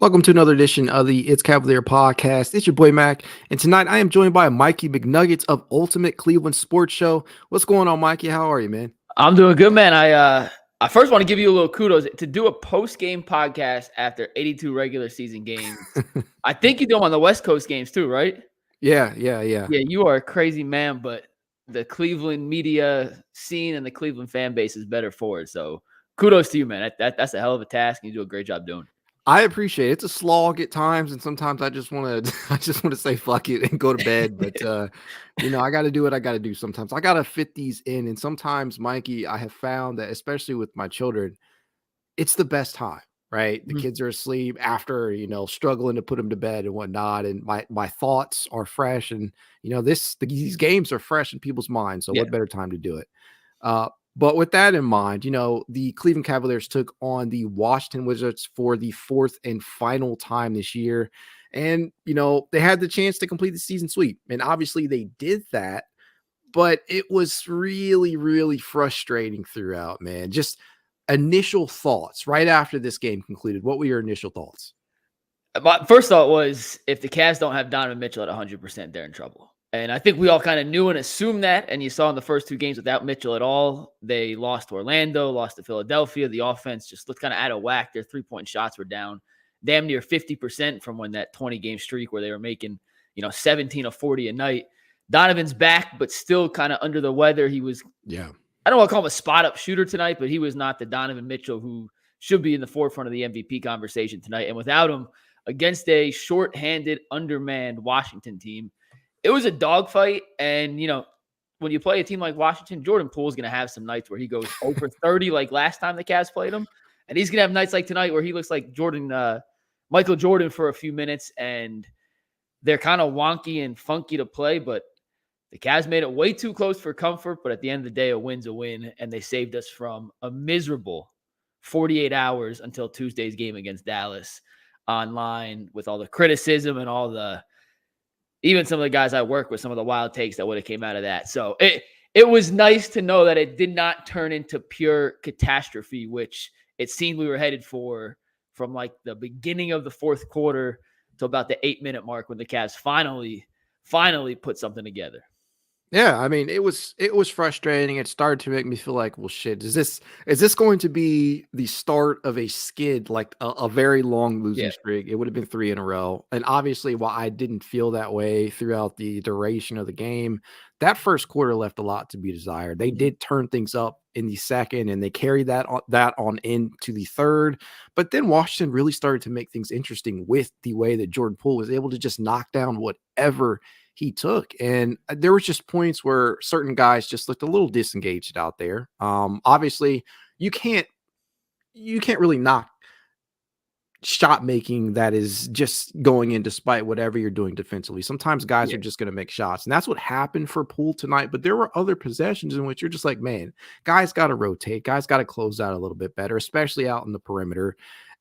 Welcome to another edition of the It's Cavalier podcast. It's your boy Mack, and tonight I am joined by Mikey McNuggets of Ultimate Cleveland Sports Show. What's going on, Mikey? How are you, man? I'm doing good, man. I first want to give you a little kudos to do a post-game podcast after 82 regular season games. I think you do them on the West Coast games too, right? Yeah. Yeah, you are a crazy man, but the Cleveland media scene and the Cleveland fan base is better for it. So kudos to you, man. That's a hell of a task, and you do a great job doing it. I appreciate it. It's a slog at times, and sometimes I just want to, I just want to say fuck it and go to bed. But I got to do what I got to do. Sometimes I got to fit these in, and sometimes, Mikey, I have found that, especially with my children, it's the best time, right? The kids are asleep after, struggling to put them to bed and whatnot. And my thoughts are fresh. And, these games are fresh in people's minds. So Yeah. what better time to do it? But with that in mind, the Cleveland Cavaliers took on the Washington Wizards for the fourth and final time this year. And, they had the chance to complete the season sweep. And obviously they did that. But it was really, really frustrating throughout, man. Just initial thoughts right after this game concluded. What were your initial thoughts? My first thought was if the Cavs don't have Donovan Mitchell at 100%, they're in trouble. And I think we all kind of knew and assumed that. And you saw in the first two games without Mitchell at all, they lost to Orlando, lost to Philadelphia. The offense just looked kind of out of whack. Their three-point shots were down damn near 50% from when that 20-game streak where they were making, 17 of 40 a night. Donovan's back, but still kind of under the weather. He was, I don't want to call him a spot-up shooter tonight, but he was not the Donovan Mitchell who should be in the forefront of the MVP conversation tonight. And without him, against a short-handed, undermanned Washington team, it was a dogfight. And, when you play a team like Washington, Jordan Poole's going to have some nights where he goes 0 for 30 like last time the Cavs played him. And he's going to have nights like tonight where he looks like Michael Jordan for a few minutes. And they're kind of wonky and funky to play, but the Cavs made it way too close for comfort. But at the end of the day, a win's a win. And they saved us from a miserable 48 hours until Tuesday's game against Dallas online with all the criticism and even some of the guys I work with, some of the wild takes that would have came out of that. So it was nice to know that it did not turn into pure catastrophe, which it seemed we were headed for from like the beginning of the fourth quarter to about the 8-minute mark when the Cavs finally put something together. Yeah, I mean, it was frustrating. It started to make me feel like, well, shit, is this going to be the start of a skid, like a very long losing streak? It would have been 3 in a row. And obviously, while I didn't feel that way throughout the duration of the game, that first quarter left a lot to be desired. They did turn things up in the second, and they carried that on into the third. But then Washington really started to make things interesting with the way that Jordan Poole was able to just knock down whatever he took. And there was just points where certain guys just looked a little disengaged out there. Obviously you can't really knock shot making that is just going in despite whatever you're doing defensively. Sometimes guys are just going to make shots, and that's what happened for Poole tonight. But there were other possessions in which you're just like, man, guys got to rotate, guys got to close out a little bit better, especially out in the perimeter.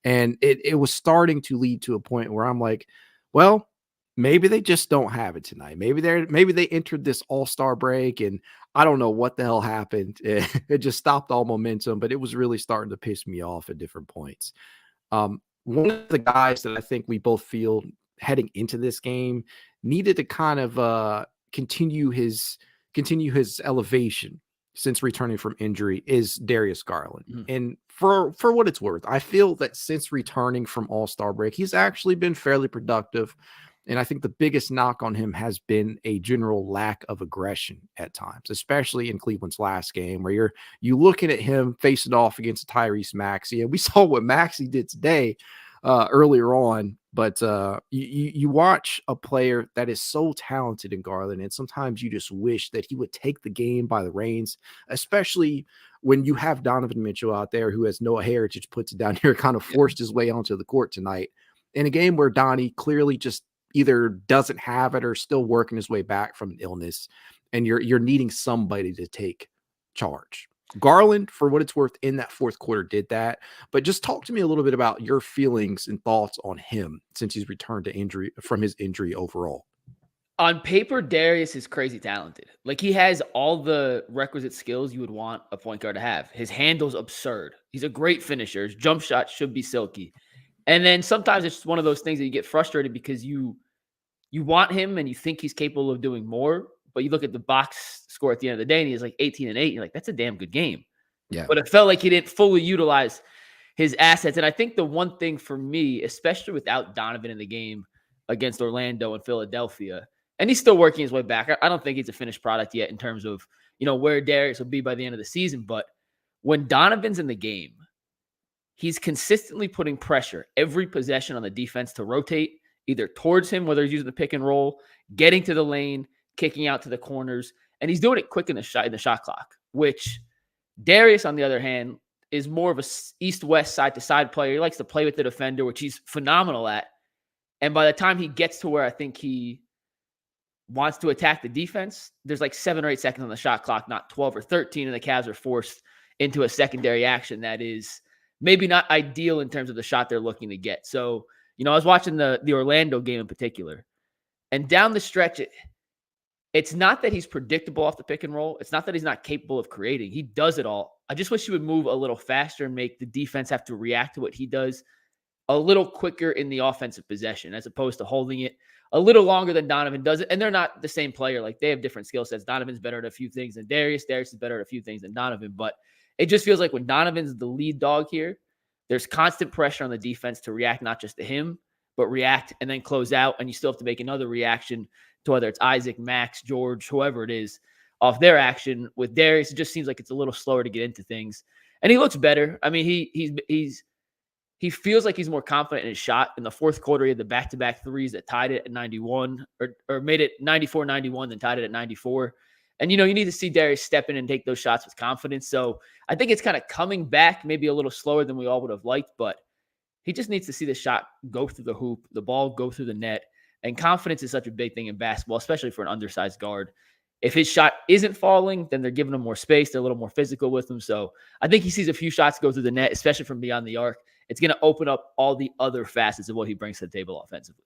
And it was starting to lead to a point where I'm like, well, maybe they just don't have it tonight. Maybe they entered this all-star break and I don't know what the hell happened. It just stopped all momentum, but it was really starting to piss me off at different points. One of the guys that I think we both feel heading into this game needed to kind of continue his elevation since returning from injury is Darius Garland. And for what it's worth, I feel that since returning from all-star break, he's actually been fairly productive. And I think the biggest knock on him has been a general lack of aggression at times, especially in Cleveland's last game, where you're looking at him facing off against Tyrese Maxey. And we saw what Maxey did today earlier on. But you watch a player that is so talented in Garland, and sometimes you just wish that he would take the game by the reins, especially when you have Donovan Mitchell out there who has no heritage, puts it down here, kind of forced his way onto the court tonight in a game where Donnie clearly just either doesn't have it or still working his way back from an illness, and you're needing somebody to take charge. Garland, for what it's worth, in that fourth quarter did that. But just talk to me a little bit about your feelings and thoughts on him since he's returned from his injury overall. On paper, Darius is crazy talented. Like, he has all the requisite skills you would want a point guard to have. His handle's absurd. He's a great finisher. His jump shot should be silky. And then sometimes it's just one of those things that you get frustrated because you want him and you think he's capable of doing more, but you look at the box score at the end of the day and he's like 18-8. You're like, that's a damn good game. Yeah. But it felt like he didn't fully utilize his assets. And I think the one thing for me, especially without Donovan in the game against Orlando and Philadelphia, and he's still working his way back. I don't think he's a finished product yet in terms of, where Darius will be by the end of the season. But when Donovan's in the game, he's consistently putting pressure every possession on the defense to rotate either towards him, whether he's using the pick and roll, getting to the lane, kicking out to the corners, and he's doing it quick in the shot clock, which Darius, on the other hand, is more of a east-west, side-to-side player. He likes to play with the defender, which he's phenomenal at. And by the time he gets to where I think he wants to attack the defense, there's like 7 or 8 seconds on the shot clock, not 12 or 13, and the Cavs are forced into a secondary action that is maybe not ideal in terms of the shot they're looking to get. So, I was watching the Orlando game in particular, and down the stretch, it's not that he's predictable off the pick and roll. It's not that he's not capable of creating. He does it all. I just wish he would move a little faster and make the defense have to react to what he does a little quicker in the offensive possession, as opposed to holding it a little longer than Donovan does it. And they're not the same player. Like, they have different skill sets. Donovan's better at a few things than Darius. Darius is better at a few things than Donovan. But it just feels like when Donovan's the lead dog here, there's constant pressure on the defense to react not just to him, but react and then close out. And you still have to make another reaction to whether it's Isaac, Max, George, whoever it is, off their action. With Darius, it just seems like it's a little slower to get into things. And he looks better. I mean, he feels like he's more confident in his shot. In the fourth quarter, he had the back-to-back threes that tied it at 91, or made it 94-91, then tied it at 94. And, you need to see Darius step in and take those shots with confidence. So I think it's kind of coming back, maybe a little slower than we all would have liked, but he just needs to see the shot go through the hoop, the ball go through the net. And confidence is such a big thing in basketball, especially for an undersized guard. If his shot isn't falling, then they're giving him more space. They're a little more physical with him. So I think he sees a few shots go through the net, especially from beyond the arc. It's going to open up all the other facets of what he brings to the table offensively.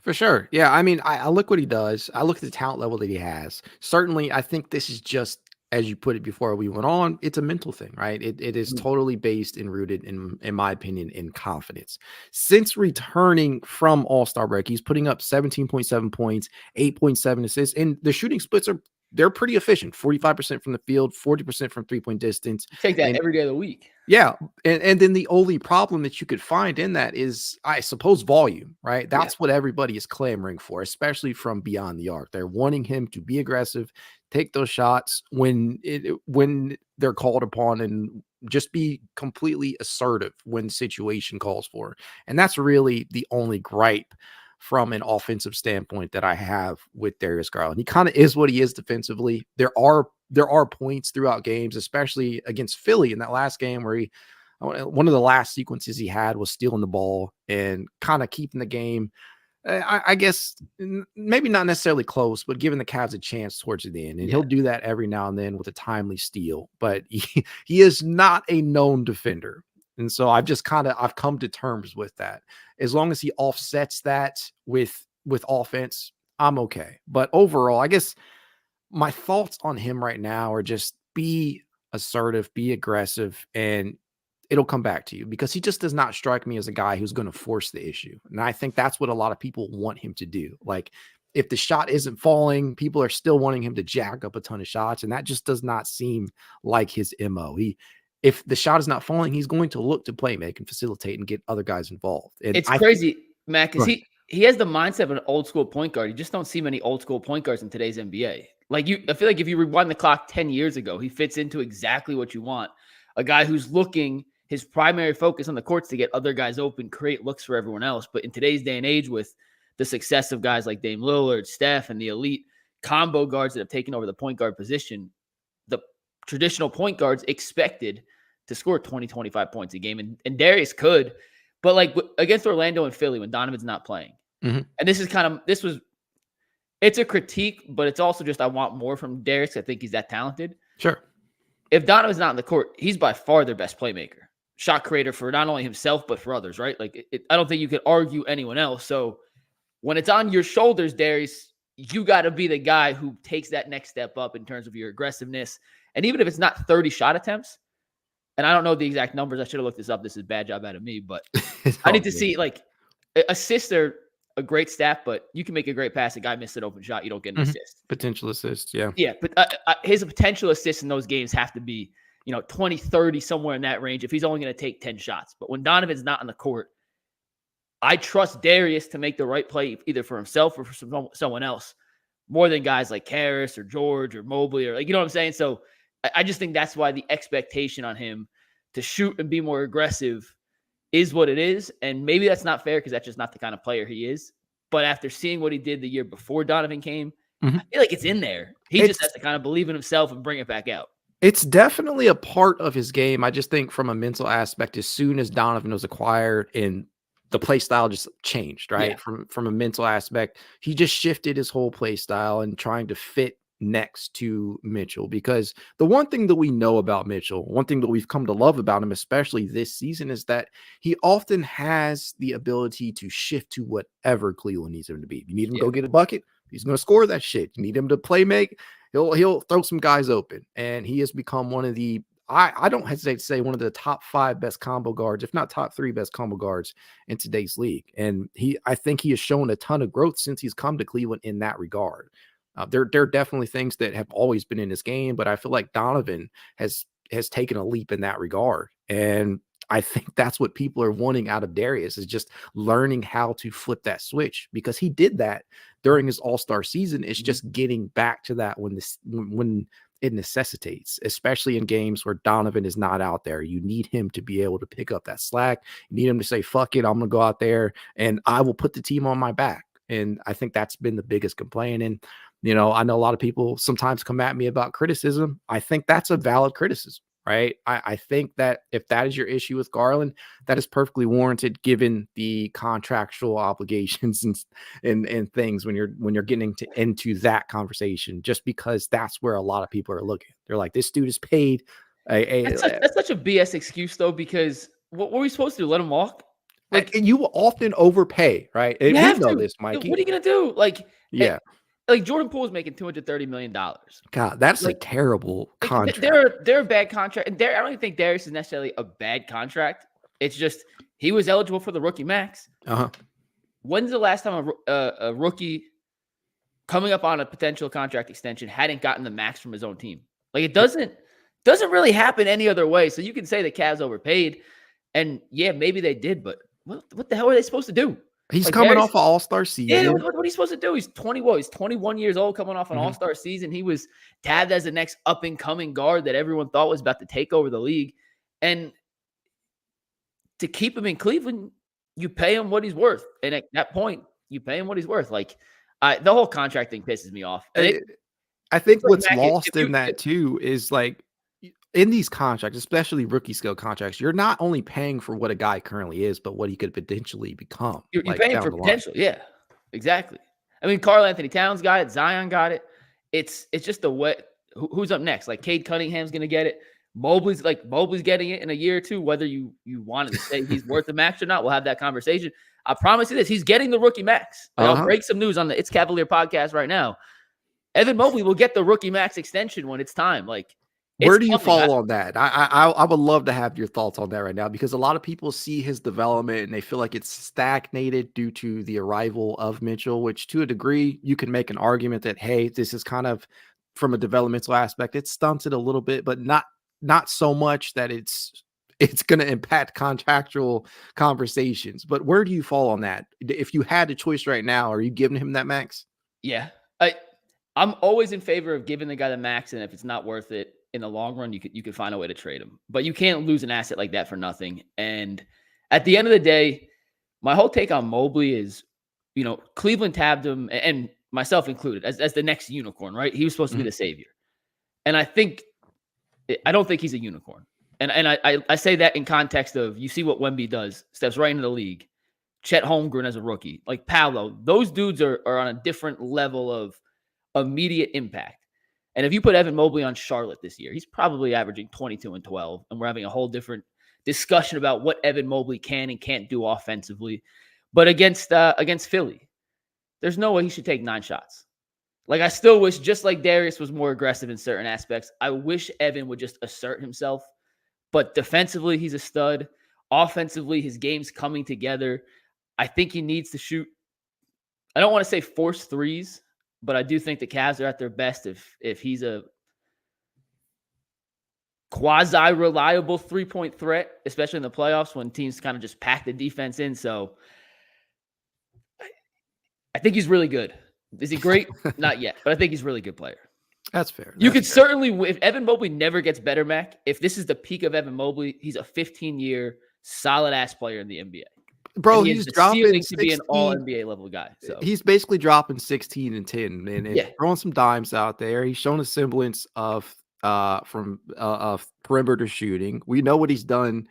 For sure. Yeah. I mean, I look what he does. I look at the talent level that he has. Certainly, I think this is just, as you put it before we went on, it's a mental thing, right? It is totally based and rooted in my opinion, in confidence. Since returning from All-Star break, he's putting up 17.7 points, 8.7 assists, and the shooting splits they're pretty efficient. 45% from the field, 40% from 3-point distance. Take that every day of the week. Yeah. And then the only problem that you could find in that is, I suppose, volume, right? That's what everybody is clamoring for, especially from beyond the arc. They're wanting him to be aggressive, take those shots when they're called upon, and just be completely assertive when situation calls for it. And that's really the only gripe from an offensive standpoint that I have with Darius Garland. He kind of is what he is defensively. There are points throughout games, especially against Philly in that last game, where one of the last sequences he had was stealing the ball and kind of keeping the game, I guess, maybe not necessarily close, but giving the Cavs a chance towards the end. And he'll do that every now and then with a timely steal, but he is not a known defender. And so I've come to terms with that. As long as he offsets that with offense, I'm okay. But overall, I guess my thoughts on him right now are just be assertive, be aggressive, and it'll come back to you, because he just does not strike me as a guy who's going to force the issue. And I think that's what a lot of people want him to do. Like, if the shot isn't falling, people are still wanting him to jack up a ton of shots. And that just does not seem like his MO. If the shot is not falling, he's going to look to play make and facilitate and get other guys involved. And it's crazy, Matt, because he has the mindset of an old school point guard. You just don't see many old school point guards in today's NBA. I feel like if you rewind the clock 10 years ago, he fits into exactly what you want. A guy who's looking, his primary focus on the court's to get other guys open, create looks for everyone else. But in today's day and age, with the success of guys like Dame Lillard, Steph, and the elite combo guards that have taken over the point guard position, the traditional point guards expected to score 20, 25 points a game. And Darius could, but like against Orlando and Philly, when Donovan's not playing, and it's a critique, but it's also just, I want more from Darius. I think he's that talented. Sure. If Donovan's not in the court, he's by far their best playmaker, shot creator for not only himself, but for others, right? Like, I don't think you could argue anyone else. So when it's on your shoulders, Darius, you got to be the guy who takes that next step up in terms of your aggressiveness. And even if it's not 30 shot attempts, and I don't know the exact numbers. I should have looked this up. This is a bad job out of me, but It's I all need to good. see, like, assists are a great stat, but you can make a great pass. A guy missed an open shot. You don't get an assist. Potential assist, yeah. Yeah, but his potential assists in those games have to be, 20, 30, somewhere in that range if he's only going to take 10 shots. But when Donovan's not on the court, I trust Darius to make the right play either for himself or for someone else more than guys like Caris or George or Mobley or, like, you know what I'm saying? So I just think that's why the expectation on him to shoot and be more aggressive is what it is. And maybe that's not fair because that's just not the kind of player he is. But after seeing what he did the year before Donovan came, I feel like it's in there. He just has to kind of believe in himself and bring it back out. It's definitely a part of his game. I just think from a mental aspect, as soon as Donovan was acquired and the play style just changed, right? Yeah. From a mental aspect, he just shifted his whole play style and trying to fit next to Mitchell. Because the one thing that we know about Mitchell, one thing that we've come to love about him, especially this season, is that he often has the ability to shift to whatever Cleveland needs him to be. You need him to go get a bucket, he's going to score that shit. You need him to play make, he'll throw some guys open. And he has become one of the, I don't hesitate to say, one of the top 5 best combo guards, if not top 3 best combo guards in today's league. And I think he has shown a ton of growth since he's come to Cleveland in that regard. There are definitely things that have always been in his game, but I feel like Donovan has taken a leap in that regard. And I think that's what people are wanting out of Darius, is just learning how to flip that switch, because he did that during his All-Star season. It's just getting back to that when it necessitates, especially in games where Donovan is not out there. You need him to be able to pick up that slack. You need him to say, fuck it, I'm going to go out there and I will put the team on my back. And I think that's been the biggest complaint. And, I know a lot of people sometimes come at me about criticism. I think that's a valid criticism, right? I think that if that is your issue with Garland, that is perfectly warranted given the contractual obligations and things when you're getting into that conversation, just because that's where a lot of people are looking. They're like, this dude is paid. That's such a BS excuse, though, because what were we supposed to do? Let him walk? Like, you often overpay, right? And you we have know to. this, Mikey. What are you going to do? Like, Yeah. Like Jordan Poole is making $230 million. God, that's like, a terrible contract. They're a bad contract. And I don't even think Darius is necessarily a bad contract. It's just he was eligible for the rookie max. When's the last time a rookie coming up on a potential contract extension hadn't gotten the max from his own team? Like, it doesn't really happen any other way. So you can say the Cavs overpaid, and yeah, maybe they did, but what the hell are they supposed to do? He's coming off an All-Star season. Yeah, what are you supposed to do? He's 21 years old, coming off an All-Star season. He was tabbed as the next up-and-coming guard that everyone thought was about to take over the league. And to keep him in Cleveland, you pay him what he's worth. And at that point, you pay him what he's worth. Like, the whole contract thing pisses me off. I think what's lost in that too is, like, in these contracts, especially rookie scale contracts, you're not only paying for what a guy currently is, but what he could potentially become. You're paying for potential. Yeah, exactly. I mean, Karl Anthony Towns got it. Zion got it. It's just the way. Who's up next? Like, Cade Cunningham's going to get it. Mobley's getting it in a year or two. Whether you wanted to say he's worth the max or not, we'll have that conversation. I promise you this: he's getting the rookie max. I'll break some news on the It's Cavalier podcast right now. Evan Mobley will get the rookie max extension when it's time. Like, where do you fall on that? I would love to have your thoughts on that right now, because a lot of people see his development and they feel like it's stagnated due to the arrival of Mitchell, which to a degree you can make an argument that, hey, this is kind of, from a developmental aspect, it's stunted a little bit, but not so much that it's going to impact contractual conversations. But where do you fall on that? If you had a choice right now, are you giving him that max? Yeah, I'm always in favor of giving the guy the max, and if it's not worth it in the long run, you could find a way to trade him. But you can't lose an asset like that for nothing. And at the end of the day, my whole take on Mobley is, Cleveland tabbed him, and myself included, as the next unicorn, right? He was supposed to be the savior. And I don't think he's a unicorn. And I say that in context of, you see what Wemby does, steps right into the league. Chet Holmgren as a rookie, like Paolo, those dudes are on a different level of immediate impact. And if you put Evan Mobley on Charlotte this year, he's probably averaging 22 and 12. And we're having a whole different discussion about what Evan Mobley can and can't do offensively. But against Philly, there's no way he should take 9 shots. Like, I still wish, just like Darius was more aggressive in certain aspects, I wish Evan would just assert himself. but defensively, he's a stud. Offensively, his game's coming together. I think he needs to shoot. I don't want to say force threes, but I do think the Cavs are at their best if he's a quasi-reliable three-point threat, especially in the playoffs when teams kind of just pack the defense in. So I think he's really good. Is he great? Not yet, but I think he's a really good player. That's fair. You could certainly, if Evan Mobley never gets better, Mac, if this is the peak of Evan Mobley, he's a 15-year solid-ass player in the NBA. Bro, And he's dropping to be an all-NBA level guy. So he's basically dropping 16 and 10 and throwing some dimes out there. He's shown a semblance of perimeter shooting. We know what he's done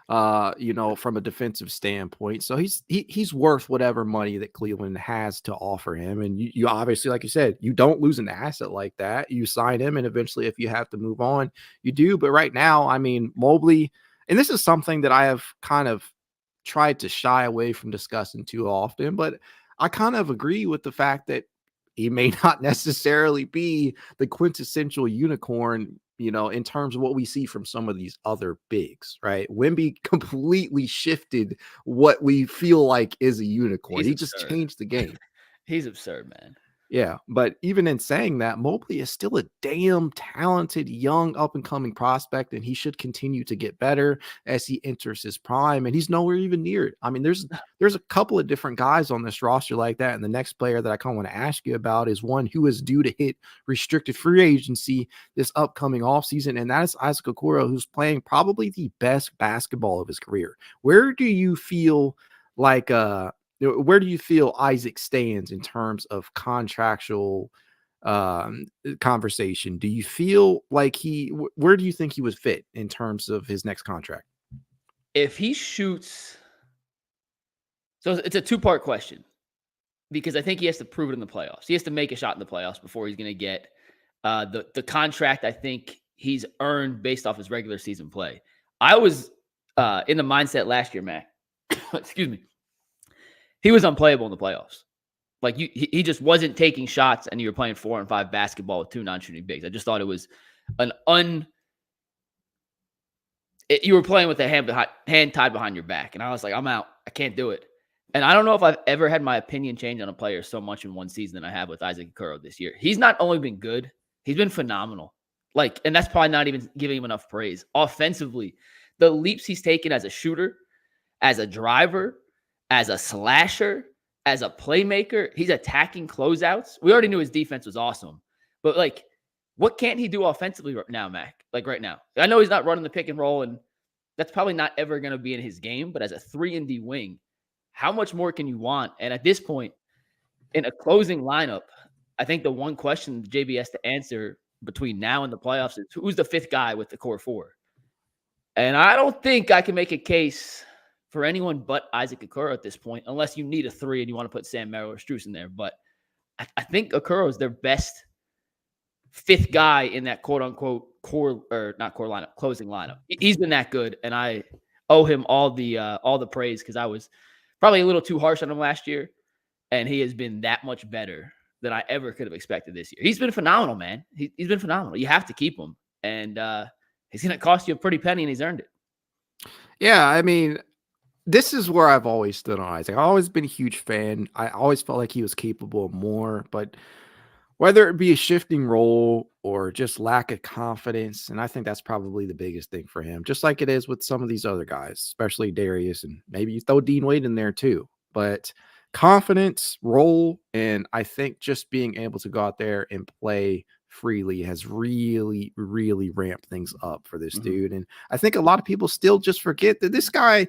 from a defensive standpoint. So he's worth whatever money that Cleveland has to offer him. And you obviously, like you said, you don't lose an asset like that. You sign him, and eventually if you have to move on, you do. But right now, I mean, Mobley, and this is something that I have kind of tried to shy away from discussing too often, but I kind of agree with the fact that he may not necessarily be the quintessential unicorn, in terms of what we see from some of these other bigs, right? Wemby completely shifted what we feel like is a unicorn. He just changed the game. He's absurd, man. Yeah, but even in saying that, Mobley is still a damn talented, young, up-and-coming prospect, and he should continue to get better as he enters his prime, and he's nowhere even near it. I mean, there's a couple of different guys on this roster like that, and the next player that I kind of want to ask you about is one who is due to hit restricted free agency this upcoming offseason, and that is Isaac Okoro, who's playing probably the best basketball of his career. Where do you feel like where do you feel Isaac stands in terms of contractual conversation? Do you feel like where do you think he would fit in terms of his next contract? If he shoots, so it's a two-part question, because I think he has to prove it in the playoffs. He has to make a shot in the playoffs before he's going to get the contract I think he's earned based off his regular season play. I was in the mindset last year, Mac. Excuse me. He was unplayable in the playoffs. Like he just wasn't taking shots, and you were playing 4 and 5 basketball with 2 non-shooting bigs. I just thought it was you were playing with a hand tied behind your back, and I was like, I'm out. I can't do it. And I don't know if I've ever had my opinion change on a player so much in one season than I have with Isaac Okoro this year. He's not only been good, he's been phenomenal. And that's probably not even giving him enough praise. Offensively, the leaps he's taken as a shooter, as a driver, as a slasher, as a playmaker, he's attacking closeouts. We already knew his defense was awesome. But, what can't he do offensively right now, Mac? Right now. I know he's not running the pick and roll, and that's probably not ever going to be in his game. But as a 3-and-D wing, how much more can you want? And at this point, in a closing lineup, I think the one question JB has to answer between now and the playoffs is who's the 5th guy with the core 4? And I don't think I can make a case for anyone but Isaac Okoro at this point, unless you need a 3 and you want to put Sam Merrill or Strus in there. But I think Okoro is their best 5th guy in that quote-unquote closing lineup. He's been that good, and I owe him all the praise because I was probably a little too harsh on him last year, and he has been that much better than I ever could have expected this year. He's been phenomenal, man. He's been phenomenal. You have to keep him, and he's going to cost you a pretty penny, and he's earned it. Yeah, I mean, this is where I've always stood on Isaac. I've always been a huge fan. I always felt like he was capable of more, but whether it be a shifting role or just lack of confidence, and I think that's probably the biggest thing for him, just like it is with some of these other guys, especially Darius, and maybe you throw Dean Wade in there too. But confidence, role, and I think just being able to go out there and play freely has really, really ramped things up for this dude. And I think a lot of people still just forget that this guy,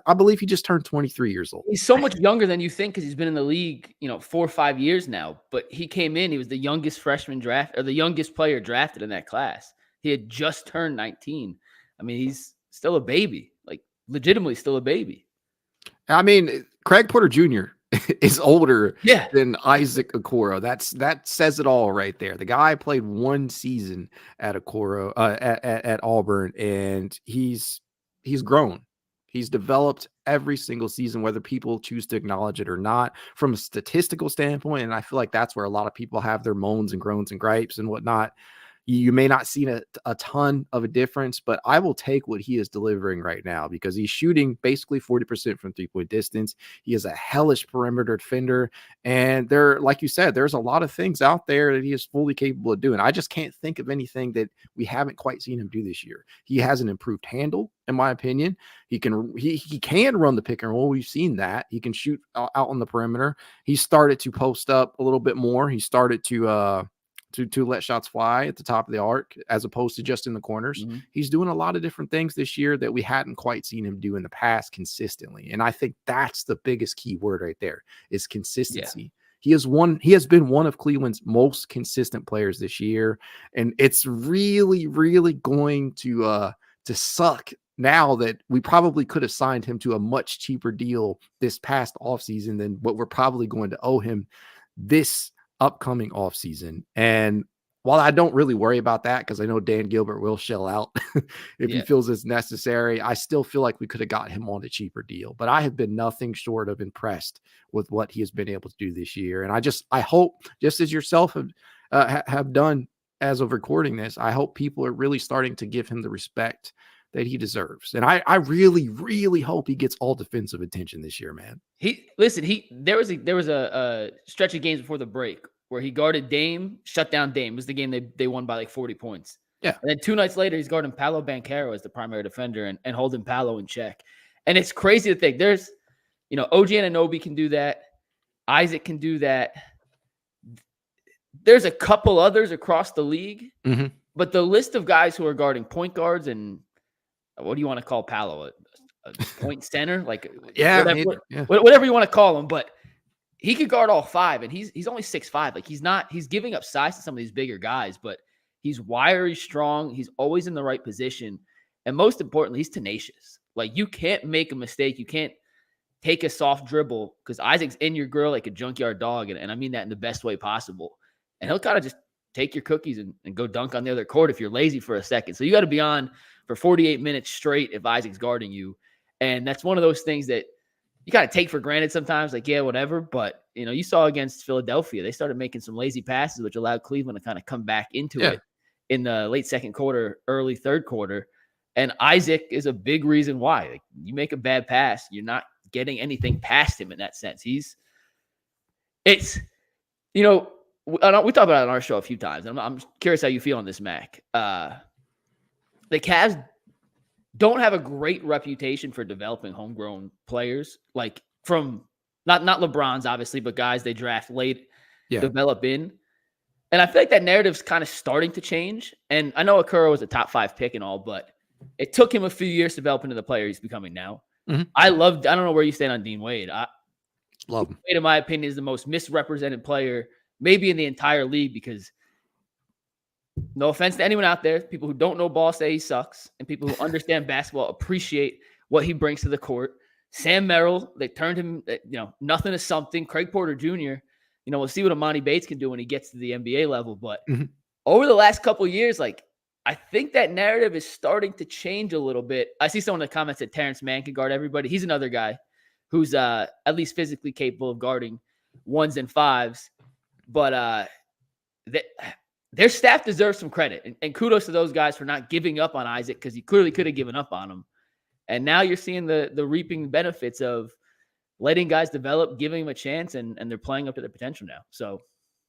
I believe he just turned 23 years old. He's so much younger than you think because he's been in the league, 4 or 5 years now. But he came in, he was the youngest freshman draft or the youngest player drafted in that class. He had just turned 19. I mean, he's still a baby, legitimately still a baby. I mean, Craig Porter Jr. is older than Isaac Okoro. That says it all right there. The guy played 1 season at Okoro at Auburn, and he's grown. He's developed every single season, whether people choose to acknowledge it or not, from a statistical standpoint. And I feel like that's where a lot of people have their moans and groans and gripes and whatnot. You may not see a ton of a difference, but I will take what he is delivering right now because he's shooting basically 40% from 3-point distance. He is a hellish perimeter defender. And like you said, there's a lot of things out there that he is fully capable of doing. I just can't think of anything that we haven't quite seen him do this year. He has an improved handle, in my opinion. He can run the pick and roll. We've seen that. He can shoot out on the perimeter. He started to post up a little bit more. He started to let shots fly at the top of the arc as opposed to just in the corners. Mm-hmm. He's doing a lot of different things this year that we hadn't quite seen him do in the past consistently. And I think that's the biggest key word right there is consistency. Yeah. He has been one of Cleveland's most consistent players this year. And it's really, really going to suck now that we probably could have signed him to a much cheaper deal this past offseason than what we're probably going to owe him this upcoming offseason. And while I don't really worry about that because I know Dan Gilbert will shell out if he feels it's necessary, I still feel like we could have got him on a cheaper deal. But I have been nothing short of impressed with what he has been able to do this year. And I hope, just as yourself have done as of recording this, I hope people are really starting to give him the respect that he deserves. And I really, really hope he gets all defensive attention this year, man. There was a stretch of games before the break where he guarded Dame, shut down Dame. It was the game they won by like 40 points. Yeah. And then 2 nights later, he's guarding Paolo Banchero as the primary defender and holding Paolo in check. And it's crazy to think there's, OG Anunoby can do that. Isaac can do that. There's a couple others across the league, but the list of guys who are guarding point guards and what do you want to call Paolo? A point center? Like, whatever you want to call him, but he could guard all 5, and he's only 6'5". Like, he's giving up size to some of these bigger guys, but he's wiry, strong. He's always in the right position. And most importantly, he's tenacious. Like, you can't make a mistake. You can't take a soft dribble because Isaac's in your grill like a junkyard dog. And I mean that in the best way possible. And he'll kind of just take your cookies and go dunk on the other court if you're lazy for a second. So you got to be on for 48 minutes straight if Isaac's guarding you. And that's one of those things that you got to take for granted sometimes, like, yeah, whatever. But, you saw against Philadelphia, they started making some lazy passes, which allowed Cleveland to kind of come back into it in the late second quarter, early third quarter. And Isaac is a big reason why. Like, you make a bad pass, you're not getting anything past him in that sense. We talked about it on our show a few times. I'm curious how you feel on this, Mac. The Cavs don't have a great reputation for developing homegrown players, like from not LeBron's, obviously, but guys they draft late, develop in. And I feel like that narrative's kind of starting to change. And I know Okoro was a top 5 pick and all, but it took him a few years to develop into the player he's becoming now. I don't know where you stand on Dean Wade. Love him. Wade, in my opinion, is the most misrepresented player maybe in the entire league because, no offense to anyone out there, people who don't know ball say he sucks, and people who understand basketball appreciate what he brings to the court. Sam Merrill, they turned him, nothing to something. Craig Porter Jr., we'll see what Emoni Bates can do when he gets to the NBA level. But over the last couple of years, like, I think that narrative is starting to change a little bit. I see some of the comments that Terrence Mann can guard everybody. He's another guy who's at least physically capable of guarding 1s and 5s. But their staff deserves some credit. And kudos to those guys for not giving up on Isaac because he clearly could have given up on him. And now you're seeing the reaping benefits of letting guys develop, giving them a chance, and they're playing up to their potential now. So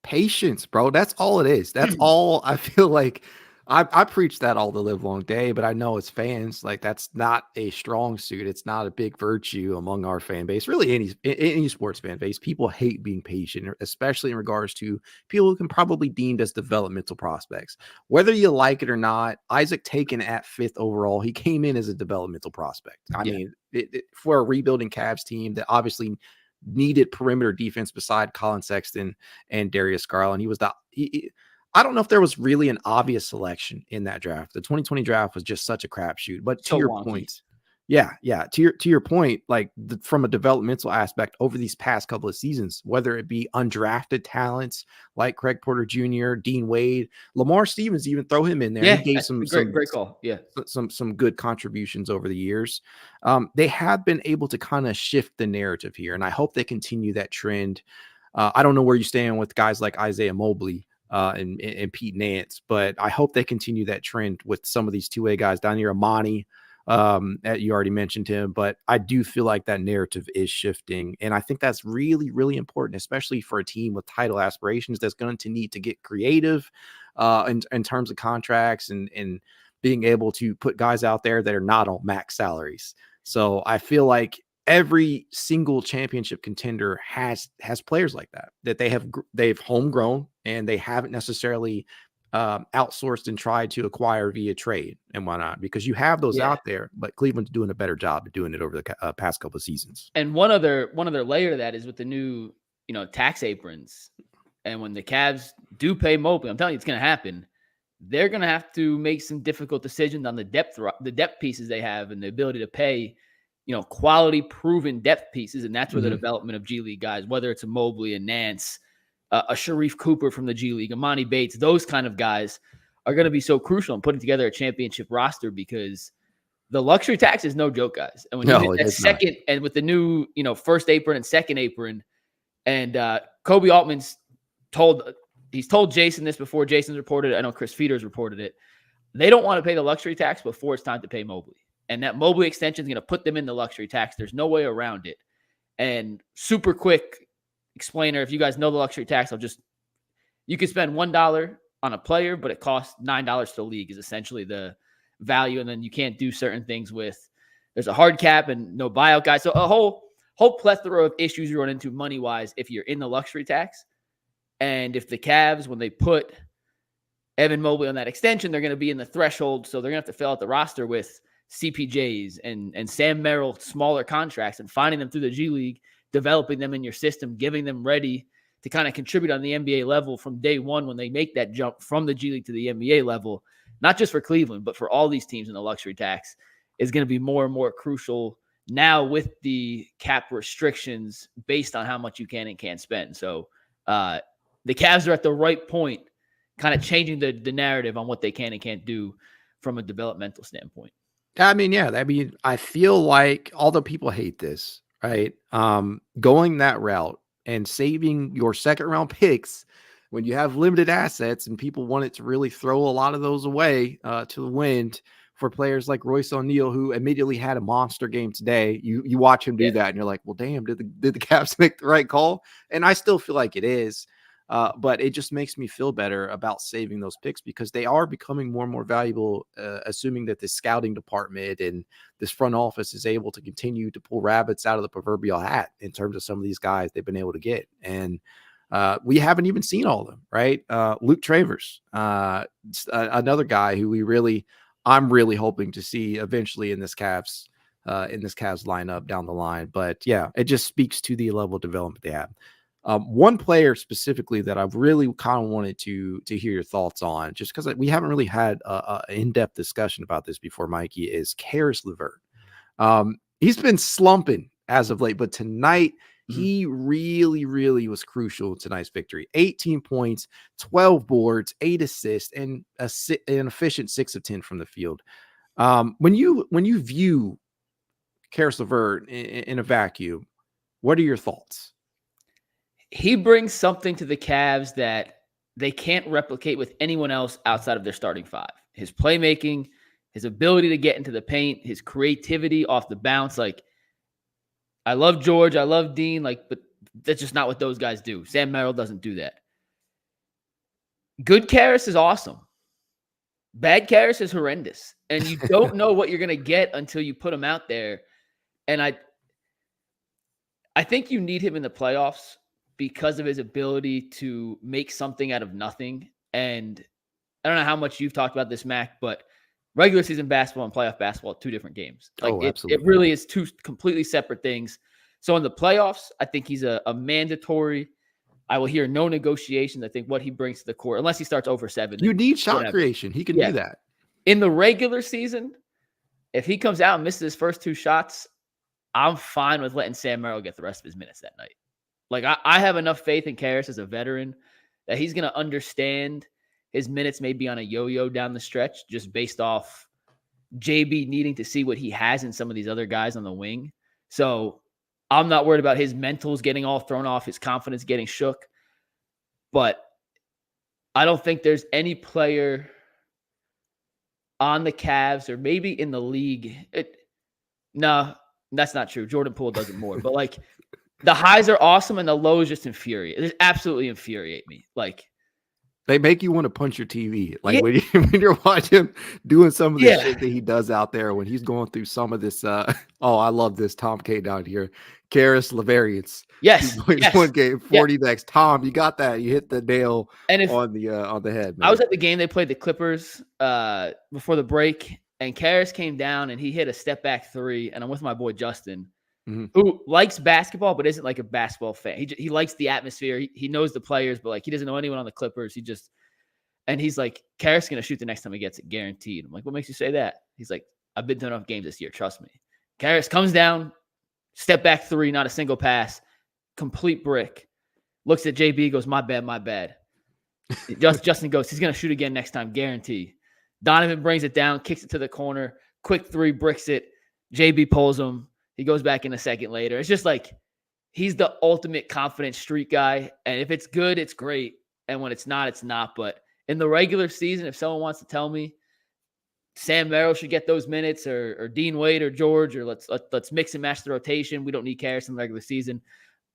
patience, bro. That's all it is. That's all I feel like. I preach that all the live long day, but I know as fans, like, that's not a strong suit. It's not a big virtue among our fan base. Really, any sports fan base, people hate being patient, especially in regards to people who can probably deemed as developmental prospects. Whether you like it or not, Isaac taken at 5th overall, he came in as a developmental prospect. I mean, for a rebuilding Cavs team that obviously needed perimeter defense beside Colin Sexton and Darius Garland, I don't know if there was really an obvious selection in that draft. The 2020 draft was just such a crapshoot. But to your point, to your point, like from a developmental aspect over these past couple of seasons, whether it be undrafted talents like Craig Porter Jr., Dean Wade, Lamar Stevens, even throw him in there. Yeah, he gave some great call. Yeah, some good contributions over the years. They have been able to kind of shift the narrative here, and I hope they continue that trend. I don't know where you stand with guys like Isaiah Mobley. and Pete Nance. But I hope they continue that trend with some of these two-way guys down here. Emoni, you already mentioned him, but I do feel like that narrative is shifting. And I think that's really, really important, especially for a team with title aspirations that's going to need to get creative in terms of contracts and being able to put guys out there that are not on max salaries. So I feel like every single championship contender has players like that they've homegrown, and they haven't necessarily outsourced and tried to acquire via trade and whatnot, because you have those out there, but Cleveland's doing a better job of doing it over the past couple of seasons. And one other layer to that is with the new, tax aprons. And when the Cavs do pay Mobley, I'm telling you, it's going to happen. They're going to have to make some difficult decisions on the depth pieces they have and the ability to pay, quality proven depth pieces. And that's where the development of G League guys, whether it's a Mobley, a Nance, a Sharif Cooper from the G League, Emoni Bates, those kind of guys are going to be so crucial in putting together a championship roster, because the luxury tax is no joke, guys. And when you hit that second, and with the new, first apron and second apron, and Kobe Altman's told Jason this before Jason's reported it. I know Chris Feeder's reported it. They don't want to pay the luxury tax before it's time to pay Mobley. And that Mobley extension is going to put them in the luxury tax. There's no way around it. And super quick explainer, if you guys know the luxury tax, you can spend $1 on a player, but it costs $9 to the league is essentially the value. And then you can't do certain things there's a hard cap and no buyout guys. So a whole plethora of issues you run into money-wise if you're in the luxury tax. And if the Cavs, when they put Evan Mobley on that extension, they're going to be in the threshold. So they're going to have to fill out the roster with CPJs and Sam Merrill, smaller contracts, and finding them through the G League, developing them in your system, giving them ready to kind of contribute on the NBA level from day one when they make that jump from the G League to the NBA level, not just for Cleveland, but for all these teams in the luxury tax, is going to be more and more crucial now with the cap restrictions based on how much you can and can't spend. So the Cavs are at the right point, kind of changing the narrative on what they can and can't do from a developmental standpoint. I mean, I feel like, although people hate this, right? Going that route and saving your second round picks when you have limited assets and people wanted to really throw a lot of those away to the wind for players like Royce O'Neal, who immediately had a monster game today. You watch him do that and you're like, well, damn, did the Cavs make the right call? And I still feel like it is. But it just makes me feel better about saving those picks, because they are becoming more and more valuable, assuming that the scouting department and this front office is able to continue to pull rabbits out of the proverbial hat in terms of some of these guys they've been able to get. And we haven't even seen all of them, right? Luke Travers, another guy who I'm really hoping to see eventually in this Cavs lineup down the line. But yeah, it just speaks to the level of development they have. One player specifically that I've really kind of wanted to hear your thoughts on, just because we haven't really had an in-depth discussion about this before, Mikey, is Caris LeVert. He's been slumping as of late, but tonight he really, really was crucial in tonight's victory. 18 points, 12 boards, 8 assists, and an efficient 6 of 10 from the field. When you view Caris LeVert in a vacuum, what are your thoughts? He brings something to the Cavs that they can't replicate with anyone else outside of their starting five. His playmaking, his ability to get into the paint, his creativity off the bounce. Like, I love George, I love Dean, but that's just not what those guys do. Sam Merrill doesn't do that. Good Caris is awesome. Bad Caris is horrendous. And you don't know what you're going to get until you put him out there. And I think you need him in the playoffs because of his ability to make something out of nothing. And I don't know how much you've talked about this, Mack, but regular season basketball and playoff basketball are two different games. It really is two completely separate things. So in the playoffs, I think he's a mandatory. I will hear no negotiations. I think what he brings to the court, unless he starts over 7. You need shot creation. He can do that. In the regular season, if he comes out and misses his first 2 shots, I'm fine with letting Sam Merrill get the rest of his minutes that night. I have enough faith in Caris as a veteran that he's going to understand his minutes may be on a yo-yo down the stretch just based off JB needing to see what he has in some of these other guys on the wing. So I'm not worried about his mentals getting all thrown off, his confidence getting shook. But I don't think there's any player on the Cavs or maybe in the league. No, that's not true. Jordan Poole does it more. But, like, the highs are awesome and the lows just infuriate. They absolutely infuriate me. Like, they make you want to punch your TV. Like, yeah, when you're watching him doing some of the yeah, shit that he does out there, when he's going through some of this, oh, I love this Tom K down here. Caris LeVert. yes, 2 points yes, one game, yeah. 40 next. Tom, you got that. You hit the nail And if on the head, man. I was at the game, they played the Clippers before the break, and Caris came down and he hit a step back three. And I'm with my boy Justin, who likes basketball but isn't like a basketball fan. He likes the atmosphere. He knows the players, but like he doesn't know anyone on the Clippers. And he's like, Caris is gonna shoot the next time he gets it, guaranteed. I'm like, what makes you say that? He's like, I've been to enough games this year, trust me. Caris comes down, step back three, not a single pass, complete brick. Looks at JB, goes, my bad. Justin goes, he's gonna shoot again next time, guarantee. Donovan brings it down, kicks it to the corner, quick three, bricks it. JB pulls him. He goes back in a second later. It's just like he's the ultimate confident street guy. And if it's good, it's great. And when it's not, it's not. But in the regular season, if someone wants to tell me Sam Merrill should get those minutes or Dean Wade or George, or let's mix and match the rotation. We don't need Caris in the regular season.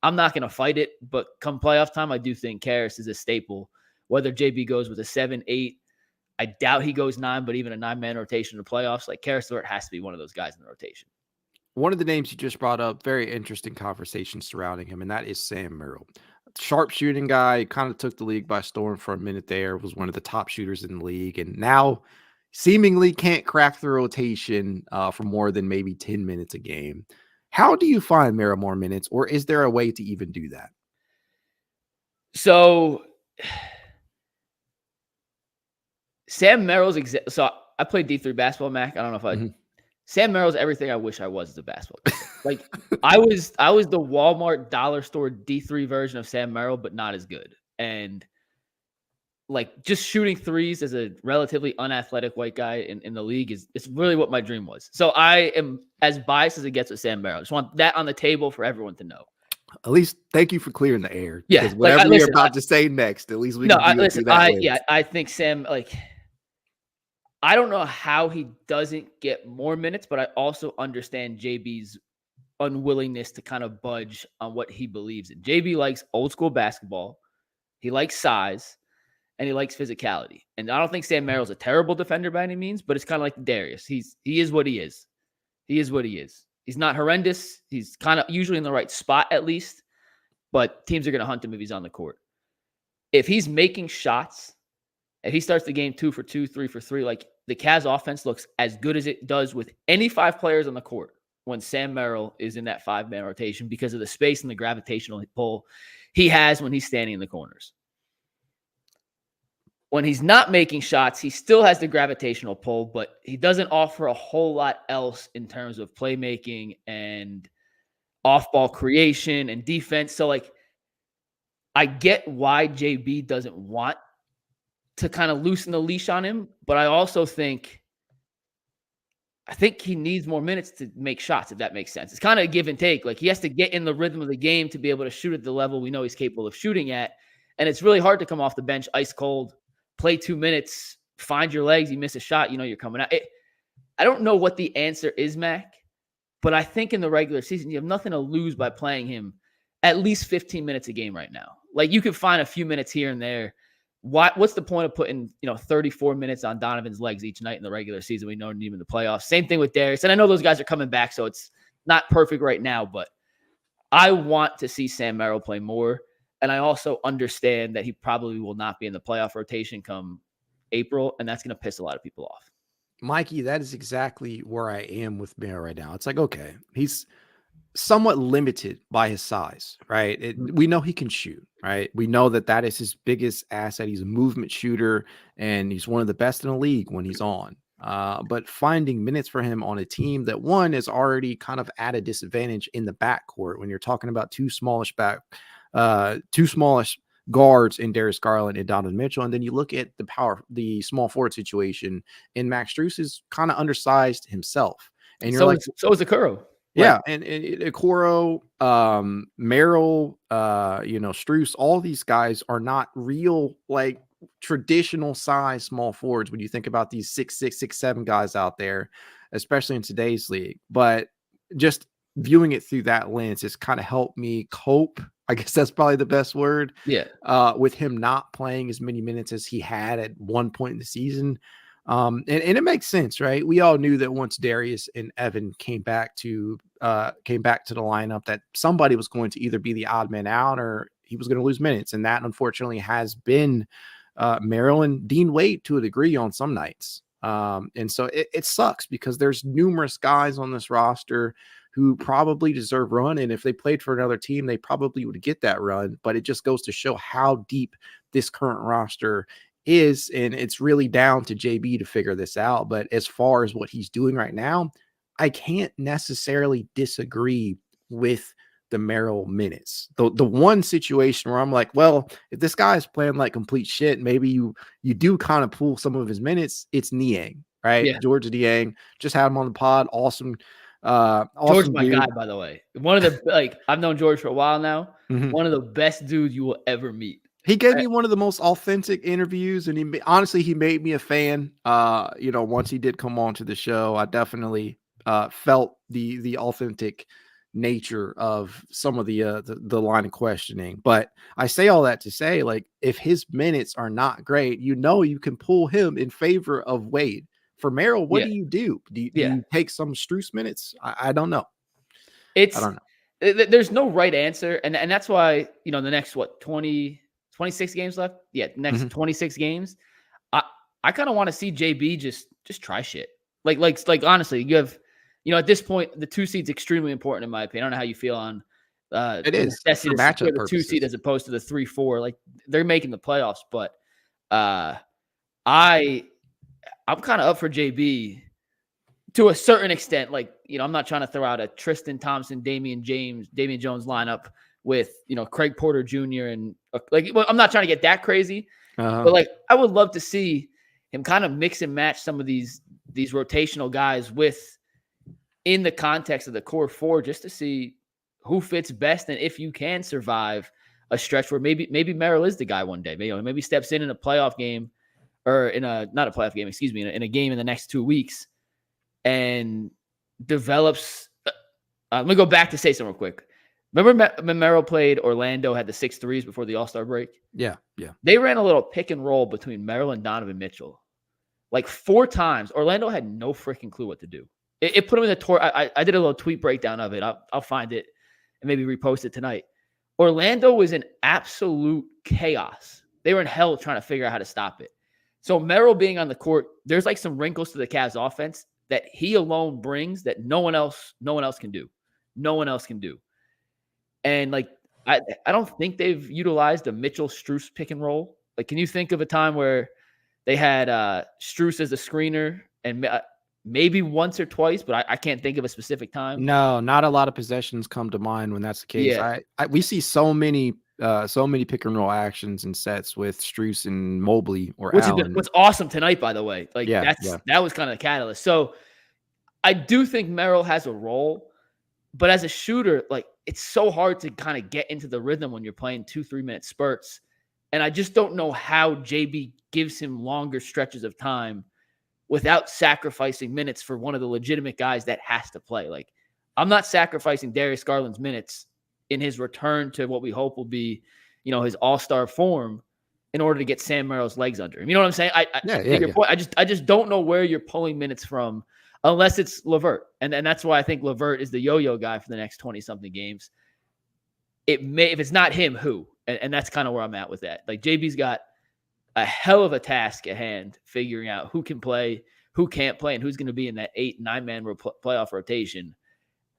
I'm not going to fight it. But come playoff time, I do think Caris is a staple. Whether JB goes with a 7, 8, I doubt he goes 9, but even a 9-man rotation in the playoffs, like Caris LeVert has to be one of those guys in the rotation. One of the names you just brought up, very interesting conversation surrounding him, and that is Sam Merrill. Sharp shooting guy, kind of took the league by storm for a minute there, was one of the top shooters in the league, and now seemingly can't crack the rotation for more than maybe 10 minutes a game. How do you find Merrill more minutes, or is there a way to even do that? So Sam Merrill's so I played D3 basketball, Mac. I don't know if I Sam Merrill's everything I wish I was as a basketball player. Like I was the Walmart dollar store D3 version of Sam Merrill, but not as good. And like just shooting threes as a relatively unathletic white guy in the league it's really what my dream was. So I am as biased as it gets with Sam Merrill. I just want that on the table for everyone to know. At least thank you for clearing the air. Yeah, because whatever you're about to say next, at least we can I think Sam, like, I don't know how he doesn't get more minutes, but I also understand JB's unwillingness to kind of budge on what he believes in. JB likes old school basketball. He likes size and he likes physicality. And I don't think Sam Merrill's a terrible defender by any means, but it's kind of like Darius. He is what he is. He is what he is. He's not horrendous. He's kind of usually in the right spot at least, but teams are going to hunt him if he's on the court. If he's making shots, if he starts the game 2 for 2, 3 for 3, like the Cavs offense looks as good as it does with any 5 players on the court when Sam Merrill is in that 5-man rotation because of the space and the gravitational pull he has when he's standing in the corners. When he's not making shots, he still has the gravitational pull, but he doesn't offer a whole lot else in terms of playmaking and off-ball creation and defense. So, like, I get why JB doesn't want to kind of loosen the leash on him, but I also think he needs more minutes to make shots, if that makes sense. It's kind of a give and take. Like, he has to get in the rhythm of the game to be able to shoot at the level we know he's capable of shooting at. And it's really hard to come off the bench ice cold, play 2 minutes, find your legs, you miss a shot, you know you're coming out. I don't know what the answer is, Mac, but I think in the regular season, you have nothing to lose by playing him at least 15 minutes a game right now. Like, you could find a few minutes here and there. What's the point of putting 34 minutes on Donovan's legs each night in the regular season? We know even the playoffs. Same thing with Darius. And I know those guys are coming back, so it's not perfect right now, but I want to see Sam Merrill play more. And I also understand that he probably will not be in the playoff rotation come April, and that's going to piss a lot of people off. Mikey, that is exactly where I am with Merrill right now. It's like, okay, he's somewhat limited by his size, right? We know he can shoot, right? We know that is his biggest asset. He's a movement shooter, and he's one of the best in the league when he's on. But finding minutes for him on a team that, one, is already kind of at a disadvantage in the backcourt when you're talking about two smallish guards in Darius Garland and Donovan Mitchell. And then you look at the small forward situation, and Max Strus is kind of undersized himself. And you're so is Okoro. Yeah, and Okoro, Merrill, Strus, all these guys are not real like traditional size small forwards when you think about these 6'6", 6'7" guys out there, especially in today's league. But just viewing it through that lens has kind of helped me cope. I guess that's probably the best word. Yeah. With him not playing as many minutes as he had at one point in the season. And it makes sense, right? We all knew that once Darius and Evan came back to the lineup, that somebody was going to either be the odd man out or he was going to lose minutes. And that unfortunately has been Merrill and Dean Wade to a degree on some nights. And so it sucks because there's numerous guys on this roster who probably deserve run. And if they played for another team, they probably would get that run. But it just goes to show how deep this current roster is. And it's really down to JB to figure this out. But as far as what he's doing right now, I can't necessarily disagree with the Merrill minutes. The one situation where I'm like, well, if this guy is playing like complete shit, maybe you do kind of pull some of his minutes. It's Niang, right? Yeah. George Niang, just had him on the pod. Awesome. George, my dude. guy, by the way. One of the I've known George for a while now. Mhm. One of the best dudes you will ever meet. He gave me one of the most authentic interviews, and he made me a fan. Once he did come on to the show, I definitely felt the authentic nature of some of the line of questioning. But I say all that to say, like, if his minutes are not great, you can pull him in favor of Wade. For Merrill, what do you do? Do you take some Strus minutes? I don't know. I don't know. There's no right answer. And that's why, the next, 26 games left? Yeah, next 26 games. I kind of want to see JB just try shit. Like honestly, you have, at this point, the 2 seed's extremely important in my opinion. I don't know how you feel on it is for matchup the 2 seed as opposed to the 3-4. Like they're making the playoffs, but I'm kind of up for JB to a certain extent. Like, I'm not trying to throw out a Tristan Thompson, Damian Jones lineup with, Craig Porter Jr. and I'm not trying to get that crazy, but like, I would love to see him kind of mix and match some of these rotational guys in the context of the core 4, just to see who fits best. And if you can survive a stretch where maybe Merrill is the guy one day, maybe steps in a playoff game, or not a playoff game, excuse me, in a game in the next 2 weeks and develops. Let me go back to say something real quick. Remember when Merrill played Orlando, had the 6 threes before the All-Star break? Yeah. They ran a little pick and roll between Merrill and Donovan Mitchell. Like 4 times. Orlando had no freaking clue what to do. It put him in the tour. I did a little tweet breakdown of it. I'll find it and maybe repost it tonight. Orlando was in absolute chaos. They were in hell trying to figure out how to stop it. So Merrill being on the court, there's like some wrinkles to the Cavs offense that he alone brings that no one else can do. No one else can do. And like, I don't think they've utilized a Mitchell Strus pick and roll. Like, can you think of a time where they had Strus as a screener and maybe once or twice, but I can't think of a specific time? No, not a lot of possessions come to mind when that's the case. Yeah. We see so many pick and roll actions and sets with Strus and Mobley or Allen. What's awesome tonight, by the way. Like that was kind of the catalyst. So I do think Merrill has a role, but as a shooter, like, it's so hard to kind of get into the rhythm when you're playing 2-3 minute spurts. And I just don't know how JB gives him longer stretches of time without sacrificing minutes for one of the legitimate guys that has to play. Like, I'm not sacrificing Darius Garland's minutes in his return to what we hope will be, his all-star form in order to get Sam Merrill's legs under him. You know what I'm saying? I get your point. I just don't know where you're pulling minutes from unless it's LeVert. And that's why I think LeVert is the yo-yo guy for the next 20-something games. If it's not him, who? And that's kind of where I'm at with that. Like, JB's got a hell of a task at hand figuring out who can play, who can't play, and who's going to be in that 8-9-man playoff rotation.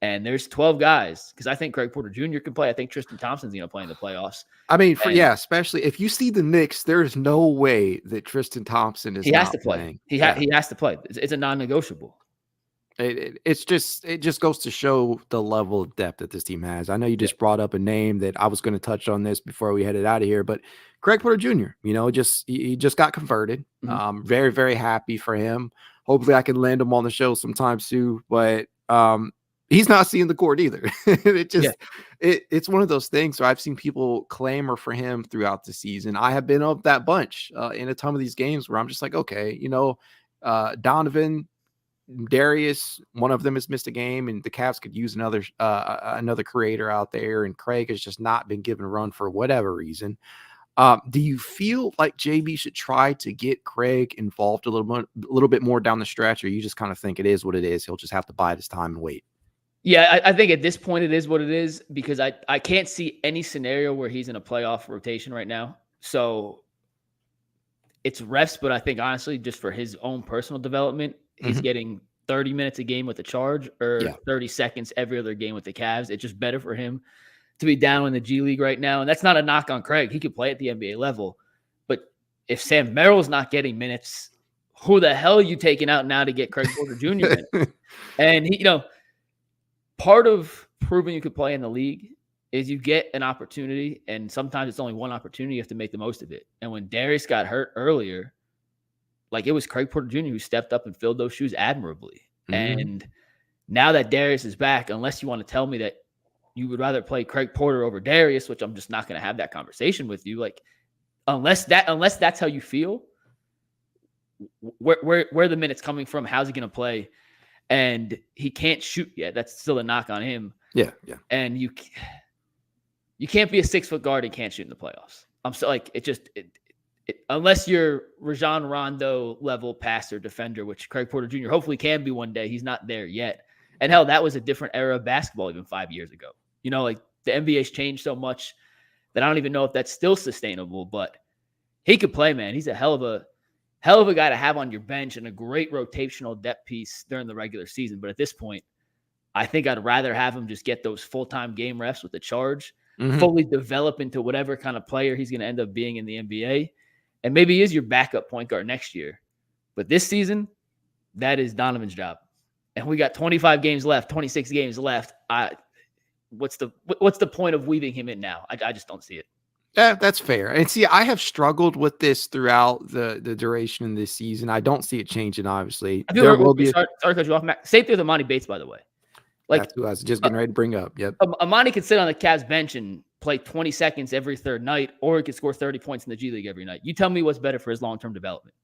And there's 12 guys, because I think Craig Porter Jr. can play. I think Tristan Thompson's going to play in the playoffs. I mean, especially if you see the Knicks, there's no way that Tristan Thompson is. He has to play. He has to play. It's a non-negotiable. It just goes to show the level of depth that this team has. I know you just brought up a name that I was going to touch on this before we headed out of here, but Craig Porter Jr., he just got converted. Very, very happy for him. Hopefully I can land him on the show sometime soon. But He's not seeing the court either. It Yeah. just it's one of those things where I've seen people clamor for him throughout the season. I have been up that bunch in a ton of these games where I'm just like, okay, Donovan, Darius, one of them has missed a game, and the Cavs could use another creator out there, and Craig has just not been given a run for whatever reason. Do you feel like JB should try to get Craig involved a little bit more down the stretch, or you just kind of think it is what it is? He'll just have to bide his time and wait. Yeah, I think at this point it is what it is, because I can't see any scenario where he's in a playoff rotation right now. So it's refs, but I think honestly, just for his own personal development, he's getting 30 minutes a game with the Charge, or 30 seconds every other game with the Cavs. It's just better for him to be down in the G League right now. And that's not a knock on Craig. He could play at the NBA level. But if Sam Merrill's not getting minutes, who the hell are you taking out now to get Craig Porter Jr. minutes? And he, part of proving you could play in the league is you get an opportunity, and sometimes it's only one opportunity. You have to make the most of it. And when Darius got hurt earlier, like, it was Craig Porter Jr. who stepped up and filled those shoes admirably. And now that Darius is back, unless you want to tell me that you would rather play Craig Porter over Darius, which I'm just not going to have that conversation with you. Like, unless that's how you feel, where are the minutes coming from? How's he going to play? And he can't shoot yet. That's still a knock on him. Yeah. And you can't be a 6-foot guard and can't shoot in the playoffs. I'm so like, unless you're Rajon Rondo level passer defender, which Craig Porter Jr. hopefully can be one day. He's not there yet. And hell, that was a different era of basketball even 5 years ago. Like, the NBA's changed so much that I don't even know if that's still sustainable, but he could play, man. He's a hell of a guy to have on your bench, and a great rotational depth piece during the regular season. But at this point, I think I'd rather have him just get those full-time game refs with the Charge, fully develop into whatever kind of player he's going to end up being in the NBA. And maybe he is your backup point guard next year. But this season, that is Donovan's job. And we got 25 games left, 26 games left. What's the point of weaving him in now? I just don't see it. Yeah, that's fair. And see, I have struggled with this throughout the duration of this season. I don't see it changing, obviously. There will be sorry to cut you off, Mack. Same thing with Emoni Bates, by the way. Like, that's who I was just getting ready to bring up. Yep. Emoni could sit on the Cavs bench and play 20 seconds every third night, or he could score 30 points in the G League every night. You tell me what's better for his long-term development.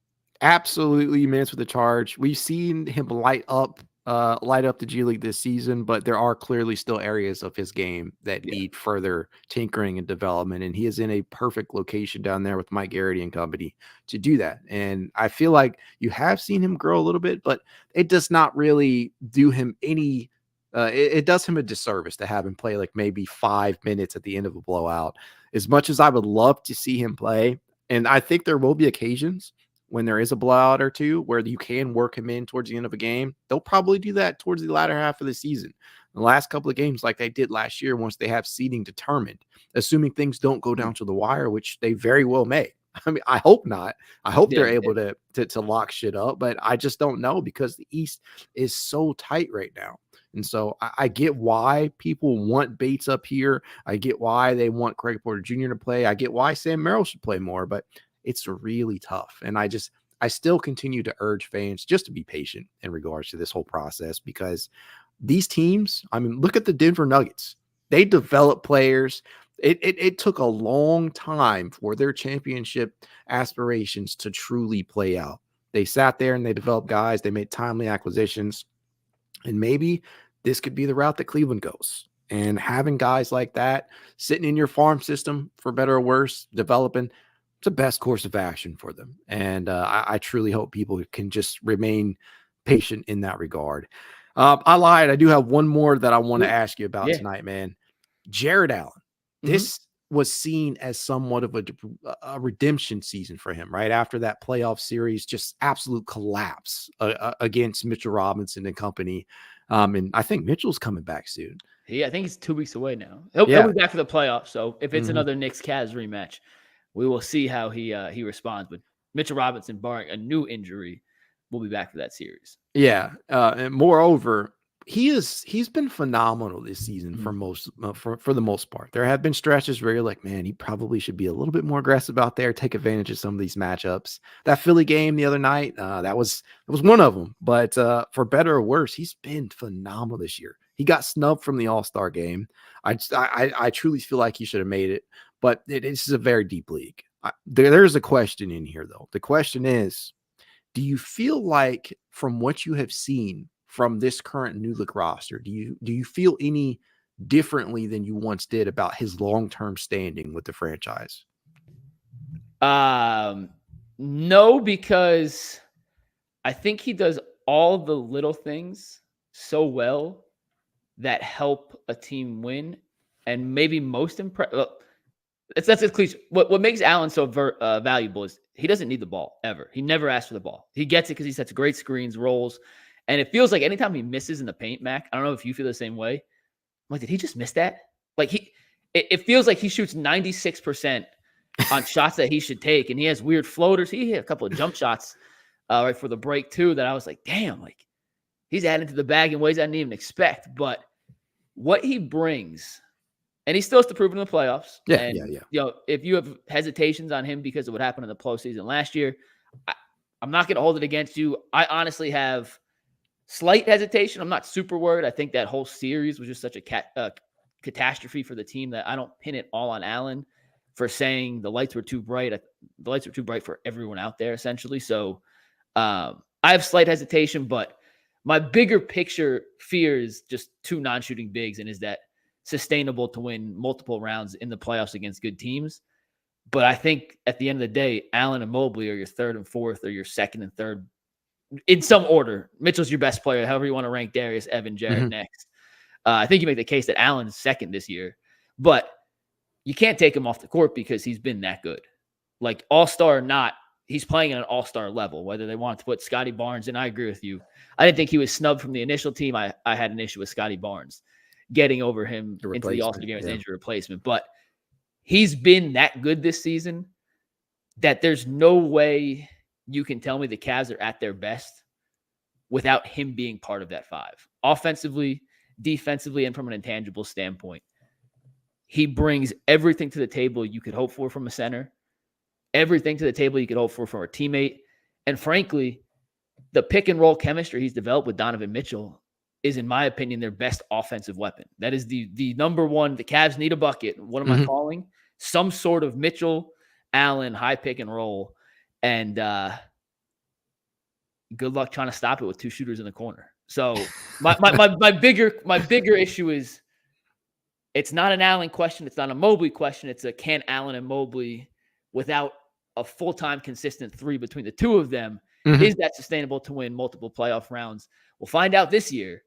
Absolutely, minutes with the Charge. We've seen him light up the G League this season, but there are clearly still areas of his game that need further tinkering and development. And he is in a perfect location down there with Mike Garrity and company to do that. And I feel like you have seen him grow a little bit, but it does not really do him any. It does him a disservice to have him play like maybe 5 minutes at the end of a blowout. As much as I would love to see him play, and I think there will be occasions when there is a blowout or two where you can work him in towards the end of a game, they'll probably do that towards the latter half of the season. The last couple of games, like they did last year, once they have seeding determined, assuming things don't go down to the wire, which they very well may. I mean, I hope not. I hope they're able to lock shit up, but I just don't know, because the East is so tight right now. And so I get why people want Bates up here. I get why they want Craig Porter Jr. to play. I get why Sam Merrill should play more, but it's really tough. And I still continue to urge fans just to be patient in regards to this whole process, because these teams, I mean, look at the Denver Nuggets. They develop players. It took a long time for their championship aspirations to truly play out. They sat there and they developed guys. They made timely acquisitions. And maybe this could be the route that Cleveland goes. And having guys like that sitting in your farm system, for better or worse, developing, it's the best course of action for them. And I truly hope people can just remain patient in that regard. I lied. I do have one more that I want to ask you about tonight, man. Jarrett Allen. This was seen as somewhat of a redemption season for him, right? After that playoff series, just absolute collapse against Mitchell Robinson and company. And I think Mitchell's coming back soon. I think he's 2 weeks away now. He'll be back for the playoffs. So if it's another Knicks-Cavs rematch, we will see how he responds. But Mitchell Robinson, barring a new injury, will be back for that series. Yeah. And moreover, he's been phenomenal this season for the most part. There have been stretches where you're like, man, he probably should be a little bit more aggressive out there, take advantage of some of these matchups. That Philly game the other night, that was one of them. But for better or worse, he's been phenomenal this year. He got snubbed from the All-Star game. I truly feel like he should have made it, but this is a very deep league. There's a question in here, though. The question is, do you feel like from what you have seen from this current new look roster, do you feel any differently than you once did about his long-term standing with the franchise? No, because I think he does all the little things so well that help a team win, and maybe most impressive. That's a cliche. What makes Allen so valuable is he doesn't need the ball ever. He never asks for the ball. He gets it because he sets great screens, rolls, and it feels like anytime he misses in the paint, Mac. I don't know if you feel the same way. I'm like, did he just miss that? Like it feels like he shoots 96% on shots that he should take, and he has weird floaters. He hit a couple of jump shots right for the break too. That I was like, damn, like he's adding to the bag in ways I didn't even expect. But what he brings. And he still has to prove it in the playoffs. Yeah. You know, if you have hesitations on him because of what happened in the postseason last year, I'm not going to hold it against you. I honestly have slight hesitation. I'm not super worried. I think that whole series was just such a catastrophe for the team that I don't pin it all on Allen for saying the lights were too bright. The lights were too bright for everyone out there, essentially. So I have slight hesitation, but my bigger picture fear is just two non-shooting bigs, and is that sustainable to win multiple rounds in the playoffs against good teams. But I think at the end of the day, Allen and Mobley are your third and fourth, or your second and third in some order. Mitchell's your best player, however you want to rank Darius, Evan, Jarrett next. I think you make the case that Allen's second this year, but you can't take him off the court because he's been that good. Like all-star or not, he's playing at an all-star level, whether they want to put Scotty Barnes in. I agree with you. I didn't think he was snubbed from the initial team. I had an issue with Scotty Barnes getting over him into the All-Star game as an injury replacement. But he's been that good this season that there's no way you can tell me the Cavs are at their best without him being part of that five. Offensively, defensively, and from an intangible standpoint. He brings everything to the table you could hope for from a center, everything to the table you could hope for from a teammate. And frankly, the pick and roll chemistry he's developed with Donovan Mitchell is, in my opinion, their best offensive weapon. That is the number one. The Cavs need a bucket. What am I calling? Some sort of Mitchell, Allen, high pick and roll. And good luck trying to stop it with two shooters in the corner. So my bigger issue is it's not an Allen question. It's not a Mobley question. It's a can Allen and Mobley, without a full-time consistent three between the two of them, is that sustainable to win multiple playoff rounds? We'll find out this year.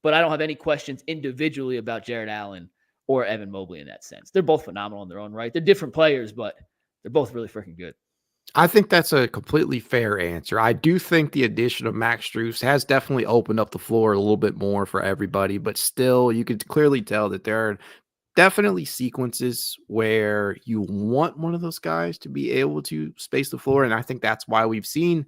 But I don't have any questions individually about Jarrett Allen or Evan Mobley in that sense. They're both phenomenal in their own right. They're different players, but they're both really freaking good. I think that's a completely fair answer. I do think the addition of Max Strus has definitely opened up the floor a little bit more for everybody, but still, you could clearly tell that there are definitely sequences where you want one of those guys to be able to space the floor, and I think that's why we've seen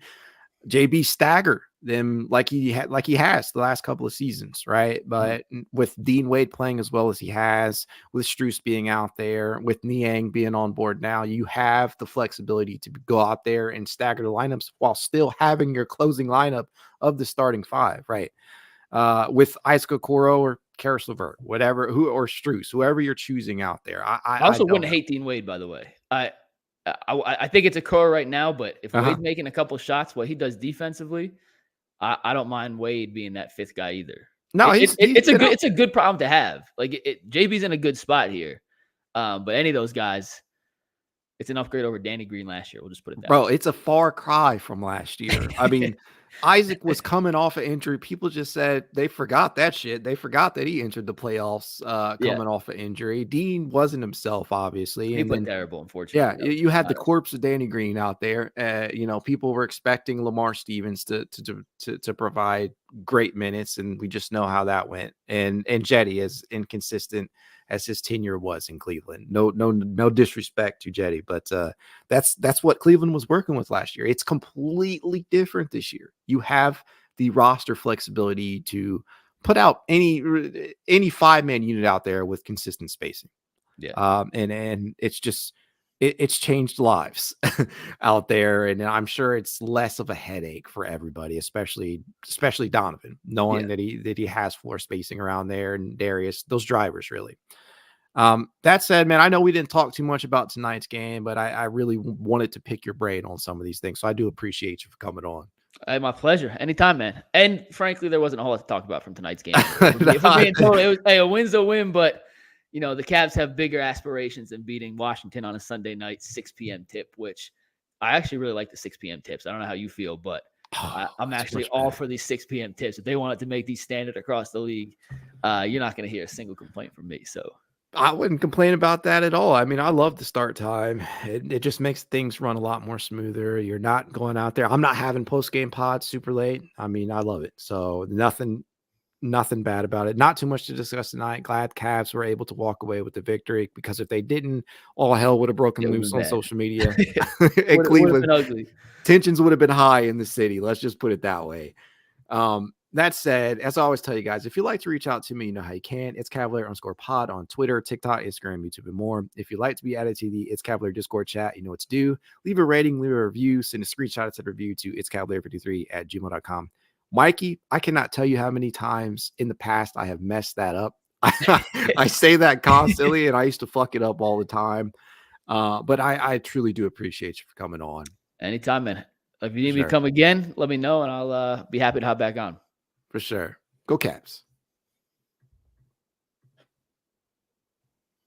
JB stagger them like he has the last couple of seasons, right? But with Dean Wade playing as well as he has, with Strus being out there, with Niang being on board now, you have the flexibility to go out there and stagger the lineups while still having your closing lineup of the starting five, right? With Okoro or Caris LeVert, whatever, or Strus, whoever you're choosing out there. I also wouldn't hate Dean Wade, by the way. I think it's a core right now, but if Wade's making a couple shots, what he does defensively, I don't mind Wade being that fifth guy either. No, it's a good problem to have. Like JB's in a good spot here, but any of those guys, it's an upgrade over Danny Green last year. We'll just put it that way. way. It's a far cry from last year. I mean, Isaac was coming off an injury. People just said they forgot that shit. They forgot that he entered the playoffs coming off an injury. Dean wasn't himself, obviously. He played terrible, unfortunately. Yeah, you had the corpse of Danny Green out there. People were expecting Lamar Stevens to provide great minutes, and we just know how that went. And Jetty, as inconsistent as his tenure was in Cleveland. No disrespect to Jetty, but that's what Cleveland was working with last year. It's completely different this year. You have the roster flexibility to put out any 5-man unit out there with consistent spacing. Yeah. And it's just it's changed lives out there, and I'm sure it's less of a headache for everybody, especially Donovan, knowing Yeah. that he has floor spacing around there, and Darius, those drivers really. That said, man, I know we didn't talk too much about tonight's game, but I really wanted to pick your brain on some of these things, so I do appreciate you for coming on. Hey, my pleasure. Anytime, man. And frankly, there wasn't a whole lot to talk about from tonight's game. If we're being told, it was, hey, a win's a win, but the Cavs have bigger aspirations than beating Washington on a Sunday night 6 p.m. tip, which I actually really like the 6 p.m. tips. I don't know how you feel, but I'm It's actually much all better. for these 6 p.m. tips. If they wanted to make these standard across the league, you're not going to hear a single complaint from me. So I wouldn't complain about that at all. I mean, I love the start time. It just makes things run a lot more smoother. You're not going out there. I'm not having post game pods super late. I mean, I love it. So nothing bad about it. Not too much to discuss tonight. Glad Cavs were able to walk away with the victory, because if they didn't, all hell would have broken it would loose have been on bad. social media in Would have Cleveland. been ugly. Tensions would have been high in the city. Let's just put it that way. That said, as I always tell you guys, if you'd like to reach out to me, you know how you can. It's Cavalier_pod on Twitter, TikTok, Instagram, YouTube, and more. If you'd like to be added to the It's Cavalier Discord chat, you know what to do. Leave a rating, leave a review, send a screenshot of the review to itscavalier53@gmail.com. Mikey, I cannot tell you how many times in the past I have messed that up. I say that constantly, and I used to fuck it up all the time. But I truly do appreciate you for coming on. Anytime, man. If you need me to Sure. come again, let me know, and I'll be happy to hop back on. For sure. Go Caps.